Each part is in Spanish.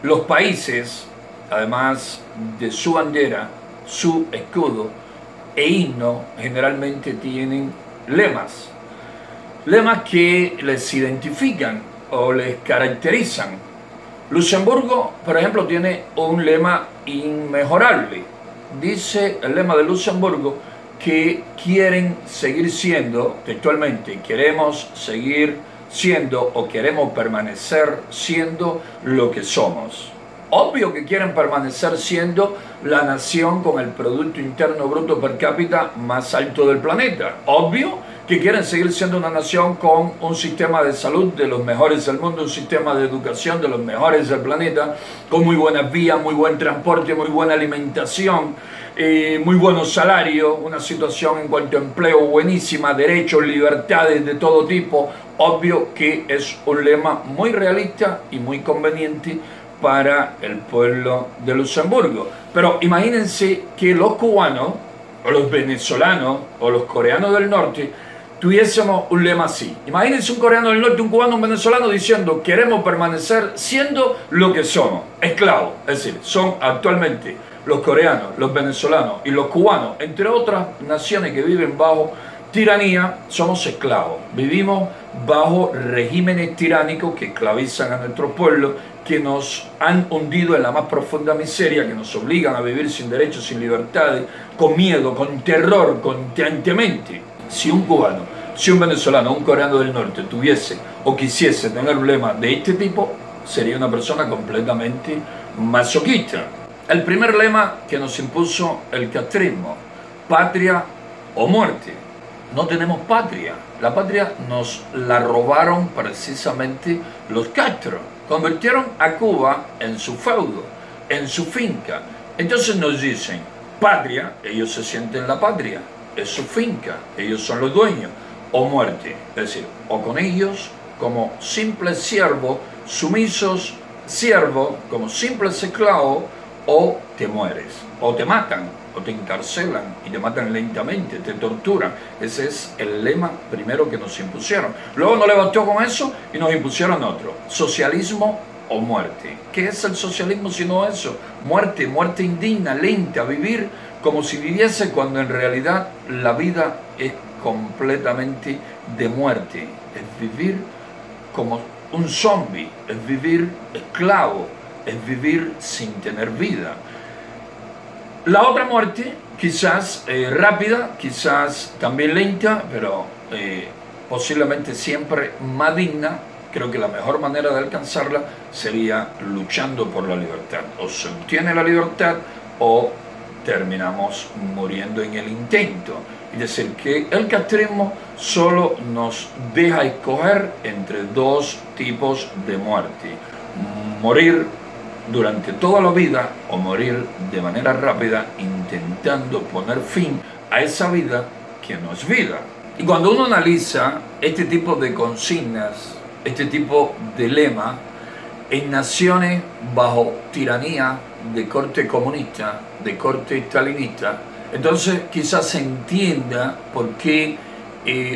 Los países, además de su bandera, su escudo e himno, generalmente tienen lemas. Lemas que les identifican o les caracterizan. Luxemburgo, por ejemplo, tiene un lema inmejorable. Dice el lema de Luxemburgo que quieren seguir siendo, textualmente, queremos seguir siendo o queremos permanecer siendo lo que somos. Obvio que quieren permanecer siendo la nación con el Producto Interno Bruto per cápita más alto del planeta. Obvio que quieren seguir siendo una nación con un sistema de salud de los mejores del mundo, un sistema de educación de los mejores del planeta, con muy buenas vías, muy buen transporte, muy buena alimentación, muy buenos salarios, una situación en cuanto a empleo buenísima, derechos, libertades de todo tipo. Obvio que es un lema muy realista y muy conveniente para el pueblo de Luxemburgo. Pero imagínense que los cubanos, o los venezolanos, o los coreanos del norte, tuviésemos un lema así. Imagínense un coreano del norte, un cubano, un venezolano diciendo: queremos permanecer siendo lo que somos, esclavos. Es decir, son actualmente los coreanos, los venezolanos y los cubanos, entre otras naciones que viven bajo tiranía, somos esclavos. Vivimos bajo regímenes tiránicos que esclavizan a nuestro pueblo, que nos han hundido en la más profunda miseria, que nos obligan a vivir sin derechos, sin libertades, con miedo, con terror, constantemente. Si un cubano, si un venezolano, un coreano del norte tuviese o quisiese tener un lema de este tipo, sería una persona completamente masoquista. El primer lema que nos impuso el castrismo: patria o muerte. No tenemos patria. La patria nos la robaron precisamente los Castro. Convirtieron a Cuba en su feudo, en su finca. Entonces nos dicen: patria, ellos se sienten la patria, es su finca, ellos son los dueños, o muerte. Es decir, o con ellos como simples siervos, sumisos siervos, como simples esclavos, o te mueres, o te matan, o te encarcelan y te matan lentamente, te torturan. Ese es el lema primero que nos impusieron. Luego no le bastó con eso y nos impusieron otro: socialismo o muerte. ¿Qué es el socialismo sino eso? Muerte, muerte indigna, lenta, vivir como si viviese cuando en realidad la vida es completamente de muerte. Es vivir como un zombie, es vivir esclavo, es vivir sin tener vida. La otra muerte, quizás rápida, quizás también lenta, pero posiblemente siempre más digna. Creo que la mejor manera de alcanzarla sería luchando por la libertad. O se obtiene la libertad o terminamos muriendo en el intento. Es decir, que el castrismo solo nos deja escoger entre dos tipos de muerte: morir durante toda la vida o morir de manera rápida intentando poner fin a esa vida que no es vida. Y cuando uno analiza este tipo de consignas, este tipo de lema en naciones bajo tiranía de corte comunista, de corte stalinista, entonces quizás se entienda por qué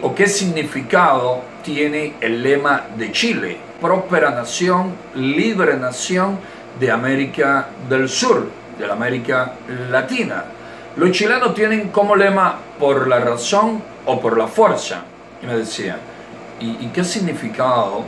o qué significado tiene el lema de Chile: próspera nación, libre nación de América del Sur, de la América Latina. Los chilenos tienen como lema: por la razón o por la fuerza. Y me decían: ¿y qué significado?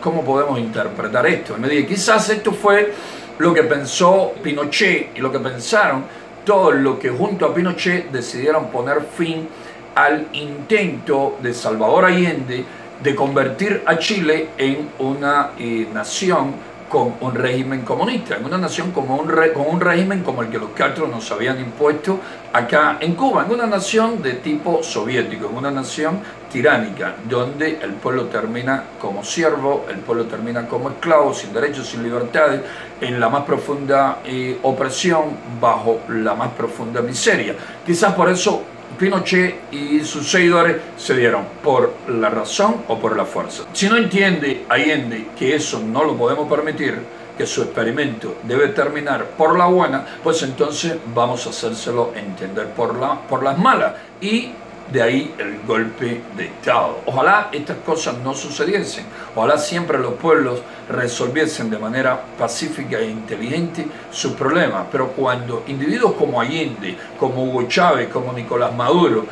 ¿Cómo podemos interpretar esto? Y me dije: quizás esto fue lo que pensó Pinochet y lo que pensaron todos los que junto a Pinochet decidieron poner fin al intento de Salvador Allende de convertir a Chile en una nación con un régimen comunista, en una nación con un régimen como el que los Castro nos habían impuesto acá en Cuba, en una nación de tipo soviético, en una nación tiránica, donde el pueblo termina como siervo, el pueblo termina como esclavo, sin derechos, sin libertades, en la más profunda opresión, bajo la más profunda miseria. Quizás por eso Pinochet y sus seguidores se dieron por la razón o por la fuerza. Si no entiende Allende que eso no lo podemos permitir, que su experimento debe terminar por la buena, pues entonces vamos a hacérselo entender por las malas. Y De ahí el golpe de Estado. Ojalá estas cosas no sucediesen. Ojalá siempre los pueblos resolviesen de manera pacífica e inteligente sus problemas. Pero cuando individuos como Allende, como Hugo Chávez, como Nicolás Maduro,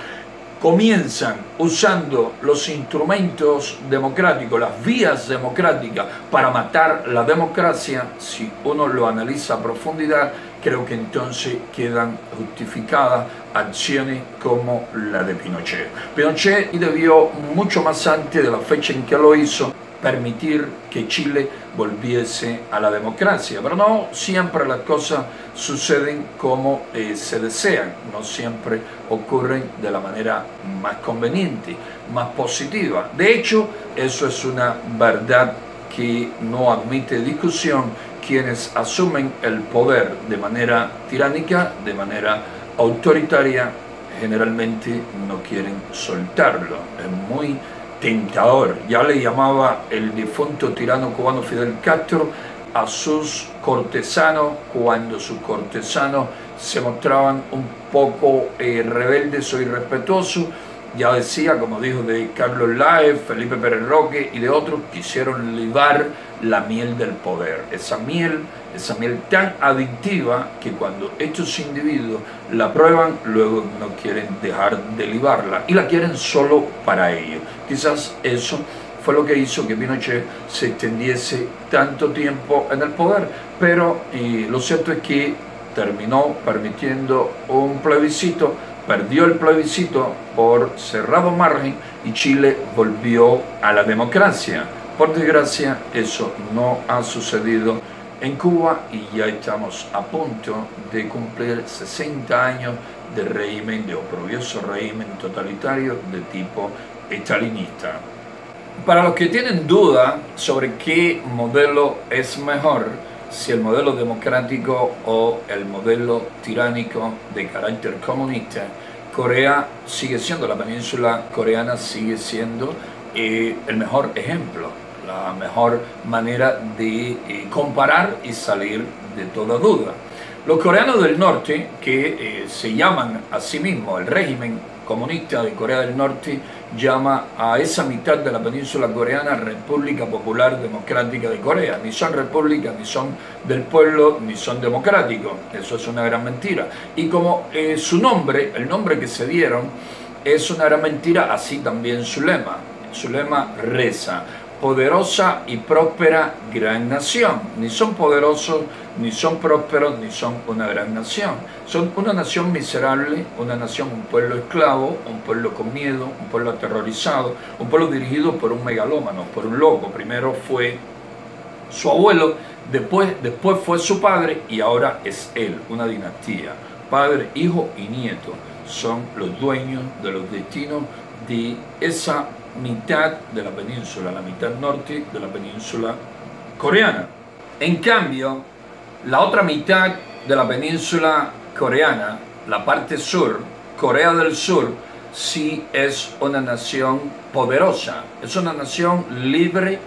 comienzan usando los instrumentos democráticos, las vías democráticas para matar la democracia, si uno lo analiza a profundidad, creo que entonces quedan justificadas acciones como la de Pinochet. Pinochet debió, mucho más antes de la fecha en que lo hizo, permitir que Chile volviese a la democracia, pero no siempre las cosas suceden como se desean, no siempre ocurren de la manera más conveniente, más positiva. De hecho, eso es una verdad que no admite discusión. Quienes asumen el poder de manera tiránica, de manera autoritaria, generalmente no quieren soltarlo. Es muy tentador. Ya le llamaba el difunto tirano cubano Fidel Castro a sus cortesanos cuando sus cortesanos se mostraban un poco rebeldes o irrespetuosos. Ya decía, como dijo de Carlos Laez, Felipe Pérez Roque y de otros, quisieron libar la miel del poder. Esa miel tan adictiva que cuando estos individuos la prueban, luego no quieren dejar de libarla y la quieren solo para ellos. Quizás eso fue lo que hizo que Pinochet se extendiese tanto tiempo en el poder, pero lo cierto es que terminó permitiendo un plebiscito, perdió el plebiscito por cerrado margen y Chile volvió a la democracia. Por desgracia, eso no ha sucedido en Cuba y ya estamos a punto de cumplir 60 años de régimen, de oprobioso régimen totalitario de tipo estalinista. Para los que tienen duda sobre qué modelo es mejor, si el modelo democrático o el modelo tiránico de carácter comunista, Corea sigue siendo, la península coreana sigue siendo el mejor ejemplo, la mejor manera de comparar y salir de toda duda. Los coreanos del norte, que se llaman a sí mismos el régimen comunista de Corea del Norte, llama a esa mitad de la península coreana República Popular Democrática de Corea. Ni son repúblicas, ni son del pueblo, ni son democráticos. Eso es una gran mentira. Y como su nombre, el nombre que se dieron, es una gran mentira, así también su lema. Su lema reza: poderosa y próspera gran nación. Ni son poderosos, ni son prósperos, ni son una gran nación. Son una nación miserable, una nación, un pueblo esclavo, un pueblo con miedo, un pueblo aterrorizado, un pueblo dirigido por un megalómano, por un loco. Primero fue su abuelo, después fue su padre y ahora es él, una dinastía. Padre, hijo y nieto son los dueños de los destinos de esa mitad de la península, la mitad norte de la península coreana. En cambio, la otra mitad de la península coreana, la parte sur, Corea del Sur, sí es una nación poderosa, es una nación libre,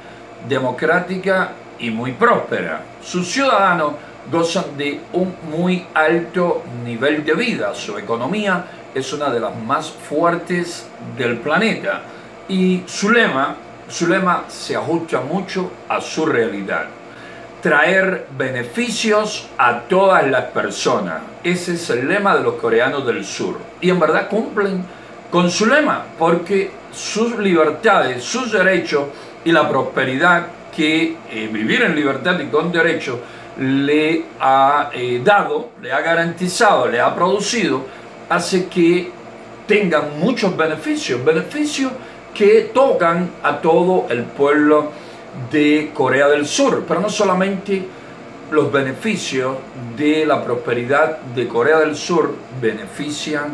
democrática y muy próspera. Sus ciudadanos gozan de un muy alto nivel de vida, su economía es una de las más fuertes del planeta. Y su lema se ajusta mucho a su realidad: traer beneficios a todas las personas. Ese es el lema de los coreanos del sur. Y en verdad cumplen con su lema, porque sus libertades, sus derechos y la prosperidad que vivir en libertad y con derechos le ha dado, le ha garantizado, le ha producido, hace que tengan muchos beneficios que tocan a todo el pueblo de Corea del Sur, pero no solamente los beneficios de la prosperidad de Corea del Sur benefician,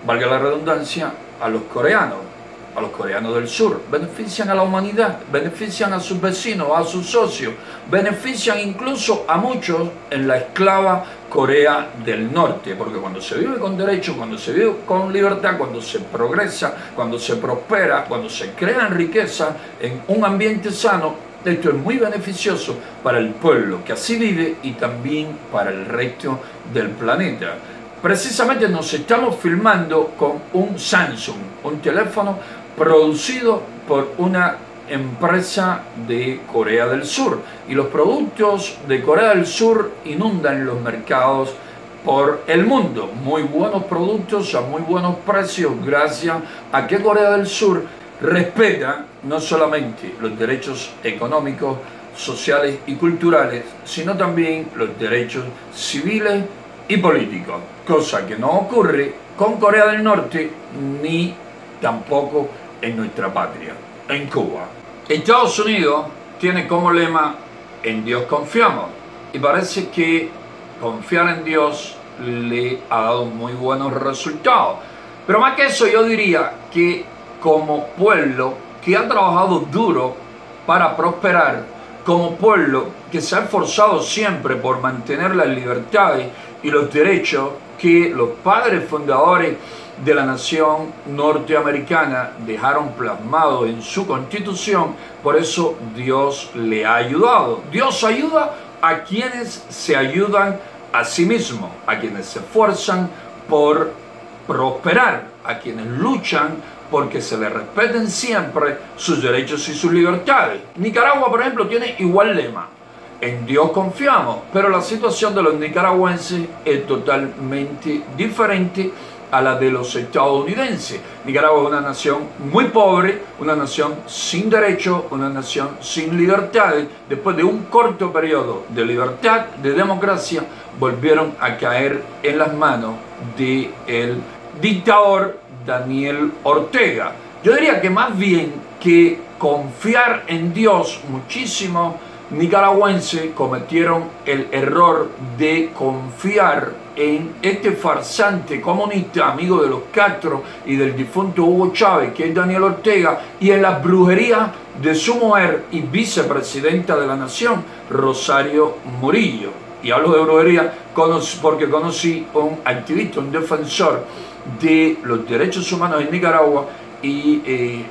valga la redundancia, a los coreanos del sur, benefician a la humanidad, benefician a sus vecinos, a sus socios, benefician incluso a muchos en la esclava Corea del Norte, porque cuando se vive con derechos, cuando se vive con libertad, cuando se progresa, cuando se prospera, cuando se crean riqueza en un ambiente sano, esto es muy beneficioso para el pueblo que así vive y también para el resto del planeta. Precisamente nos estamos filmando con un Samsung, un teléfono producido por una empresa de Corea del Sur. Y los productos de Corea del Sur inundan los mercados por el mundo. Muy buenos productos a muy buenos precios gracias a que Corea del Sur respeta no solamente los derechos económicos, sociales y culturales, sino también los derechos civiles y políticos, cosa que no ocurre con Corea del Norte ni tampoco en nuestra patria, en Cuba. Estados Unidos tiene como lema "En Dios confiamos", y parece que confiar en Dios le ha dado muy buenos resultados. Pero más que eso, yo diría que como pueblo que ha trabajado duro para prosperar, como pueblo que se ha esforzado siempre por mantener las libertades y los derechos que los padres fundadores de la nación norteamericana dejaron plasmados en su constitución, por eso Dios le ha ayudado. Dios ayuda a quienes se ayudan a sí mismos, a quienes se esfuerzan por prosperar, a quienes luchan porque se les respeten siempre sus derechos y sus libertades. Nicaragua, por ejemplo, tiene igual lema: "En Dios confiamos", pero la situación de los nicaragüenses es totalmente diferente a la de los estadounidenses. Nicaragua es una nación muy pobre, una nación sin derechos, una nación sin libertades. Después de un corto periodo de libertad, de democracia, volvieron a caer en las manos del dictador Daniel Ortega. Yo diría que más bien que confiar en Dios, muchísimos nicaragüenses cometieron el error de confiar en este farsante comunista, amigo de los Castro y del difunto Hugo Chávez, que es Daniel Ortega, y en las brujerías de su mujer y vicepresidenta de la nación, Rosario Murillo. Y hablo de brujería porque conocí a un activista, un defensor de los derechos humanos en Nicaragua, y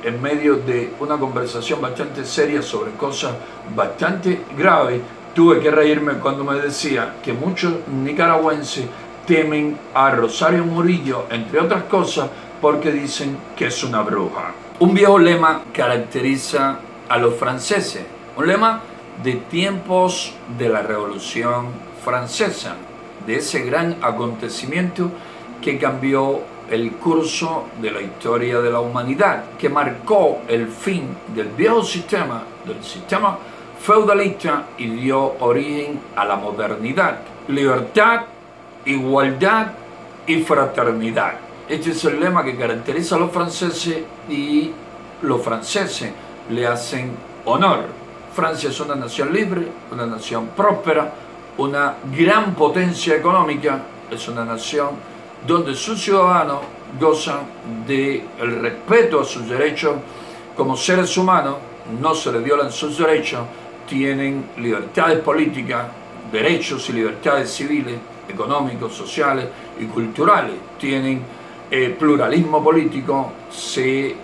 en medio de una conversación bastante seria sobre cosas bastante graves, tuve que reírme cuando me decía que muchos nicaragüenses temen a Rosario Murillo, entre otras cosas, porque dicen que es una bruja. Un viejo lema caracteriza a los franceses, un lema de tiempos de la Revolución Francesa, de ese gran acontecimiento que cambió el curso de la historia de la humanidad, que marcó el fin del viejo sistema, del sistema feudalista, y dio origen a la modernidad: libertad, igualdad y fraternidad. Este es el lema que caracteriza a los franceses, y los franceses le hacen honor. Francia es una nación libre, una nación próspera, una gran potencia económica, es una nación donde sus ciudadanos gozan del respeto a sus derechos como seres humanos, no se les violan sus derechos, tienen libertades políticas, derechos y libertades civiles, económicos, sociales y culturales, tienen pluralismo político, se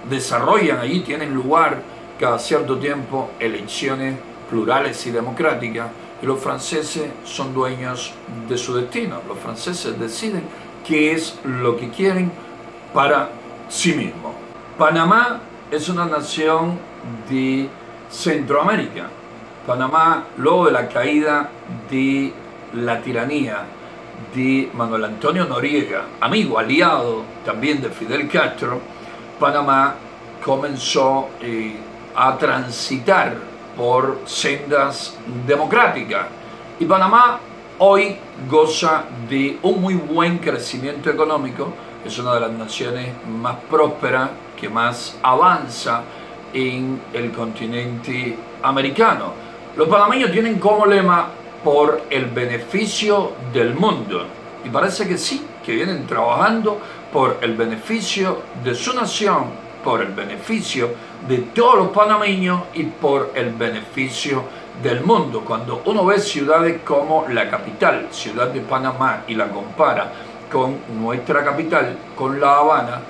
desarrollan allí, tienen lugar cada cierto tiempo elecciones plurales y democráticas. Y los franceses son dueños de su destino. Los franceses deciden qué es lo que quieren para sí mismos. Panamá es una nación de Centroamérica. Panamá, luego de la caída de la tiranía de Manuel Antonio Noriega, amigo, aliado también de Fidel Castro, Panamá comenzó a transitar por sendas democráticas, y Panamá hoy goza de un muy buen crecimiento económico. Es una de las naciones más prósperas, que más avanza en el continente americano. Los panameños tienen como lema "por el beneficio del mundo", y parece que sí, que vienen trabajando por el beneficio de su nación, por el beneficio de todos los panameños y por el beneficio del mundo. Cuando uno ve ciudades como la capital, Ciudad de Panamá, y la compara con nuestra capital, con La Habana,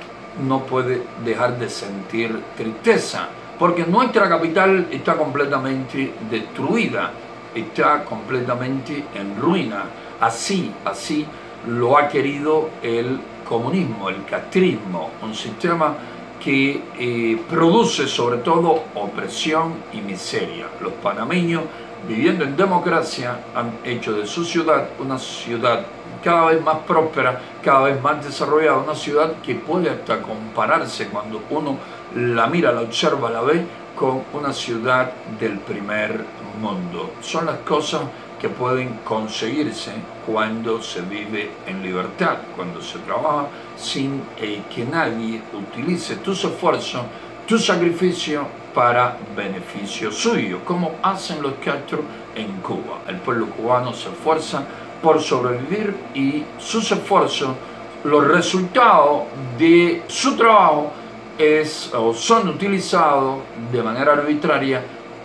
no puede dejar de sentir tristeza, porque nuestra capital está completamente destruida, está completamente en ruina. Así lo ha querido el comunismo, el castrismo, un sistema que produce sobre todo opresión y miseria. Los panameños, viviendo en democracia, han hecho de su ciudad una ciudad cada vez más próspera, cada vez más desarrollada, una ciudad que puede hasta compararse cuando uno la mira, la observa, la ve, con una ciudad del primer mundo. Son las cosas que pueden conseguirse cuando se vive en libertad, cuando se trabaja sin que nadie utilice tus esfuerzos, tu sacrificio para beneficio suyo, como hacen los Castro en Cuba. El pueblo cubano se esfuerza por sobrevivir y sus esfuerzos, los resultados de su trabajo son utilizados de manera arbitraria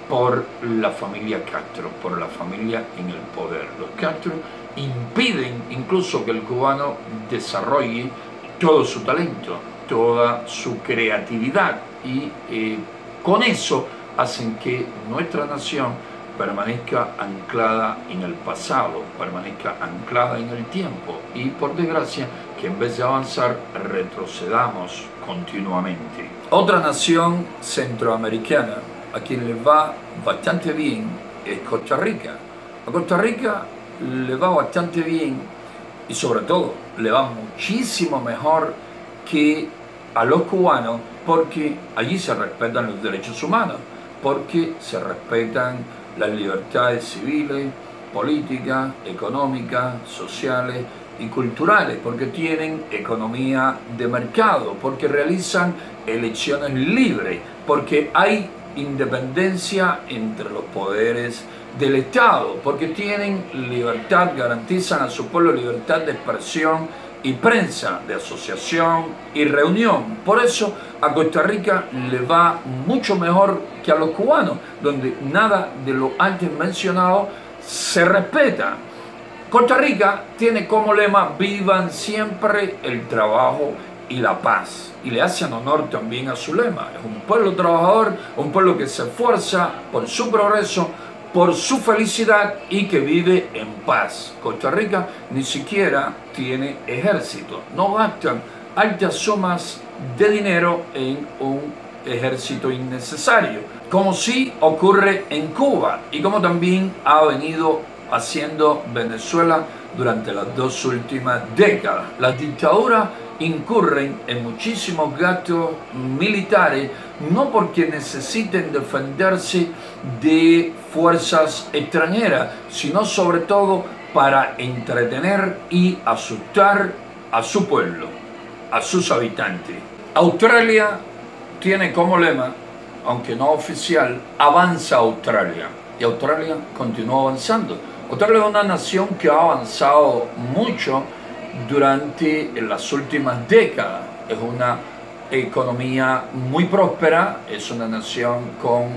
por la familia Castro, por la familia en el poder. Los Castro impiden incluso que el cubano desarrolle todo su talento, toda su creatividad y con eso hacen que nuestra nación permanezca anclada en el pasado, permanezca anclada en el tiempo y por desgracia que en vez de avanzar retrocedamos continuamente. Otra nación centroamericana a quien le va bastante bien es Costa Rica. A Costa Rica le va bastante bien y sobre todo le va muchísimo mejor que a los cubanos porque allí se respetan los derechos humanos, porque se respetan las libertades civiles, políticas, económicas, sociales y culturales, porque tienen economía de mercado, porque realizan elecciones libres, porque hay independencia entre los poderes del Estado, porque tienen libertad, garantizan a su pueblo libertad de expresión y prensa, de asociación y reunión. Por eso a Costa Rica le va mucho mejor que a los cubanos, donde nada de lo antes mencionado se respeta. Costa Rica tiene como lema: vivan siempre el trabajo y la paz, y le hacen honor también a su lema. Es un pueblo trabajador, un pueblo que se esfuerza por su progreso, por su felicidad y que vive en paz. Costa Rica ni siquiera tiene ejército, no gastan altas sumas de dinero en un ejército innecesario, como sí ocurre en Cuba y como también ha venido haciendo Venezuela durante las 2 últimas décadas. Las dictaduras incurren en muchísimos gastos militares, no porque necesiten defenderse de fuerzas extranjeras, sino sobre todo para entretener y asustar a su pueblo, a sus habitantes. Australia tiene como lema, aunque no oficial, avanza Australia, y Australia continúa avanzando. Australia es una nación que ha avanzado mucho durante las últimas décadas. Es una economía muy próspera, es una nación con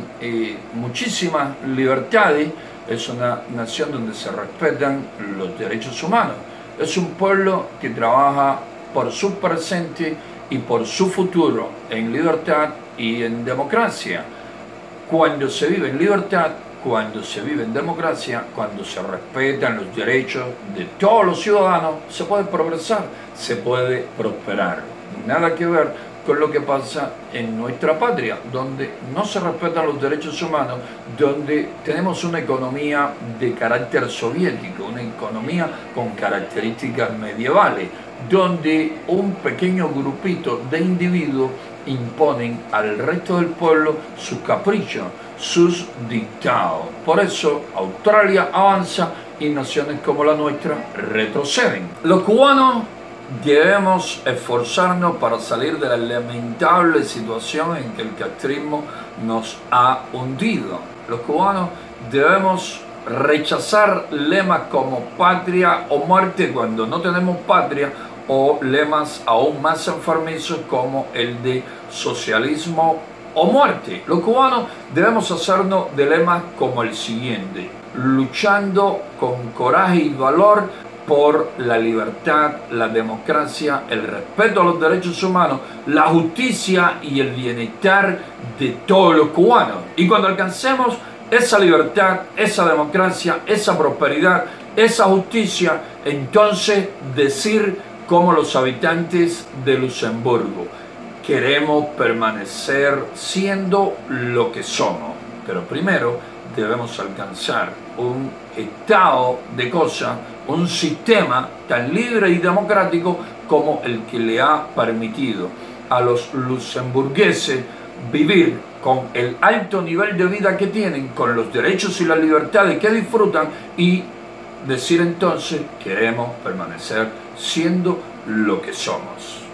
muchísimas libertades, es una nación donde se respetan los derechos humanos. Es un pueblo que trabaja por su presente y por su futuro en libertad y en democracia. Cuando se vive en libertad, cuando se vive en democracia, cuando se respetan los derechos de todos los ciudadanos, se puede progresar, se puede prosperar. Nada que ver con lo que pasa en nuestra patria, donde no se respetan los derechos humanos, donde tenemos una economía de carácter soviético, una economía con características medievales, donde un pequeño grupito de individuos imponen al resto del pueblo sus caprichos, sus dictados. Por eso Australia avanza y naciones como la nuestra retroceden. Los cubanos debemos esforzarnos para salir de la lamentable situación en que el castrismo nos ha hundido. Los cubanos debemos rechazar lemas como patria o muerte cuando no tenemos patria, o lemas aún más enfermizos como el de socialismo o muerte. Los cubanos debemos hacernos de lemas como el siguiente: luchando con coraje y valor por la libertad, la democracia, el respeto a los derechos humanos, la justicia y el bienestar de todos los cubanos. Y cuando alcancemos esa libertad, esa democracia, esa prosperidad, esa justicia, entonces decir como los habitantes de Luxemburgo: queremos permanecer siendo lo que somos, pero primero debemos alcanzar un estado de cosas, un sistema tan libre y democrático como el que le ha permitido a los luxemburgueses vivir con el alto nivel de vida que tienen, con los derechos y las libertades que disfrutan, y decir entonces: queremos permanecer siendo lo que somos.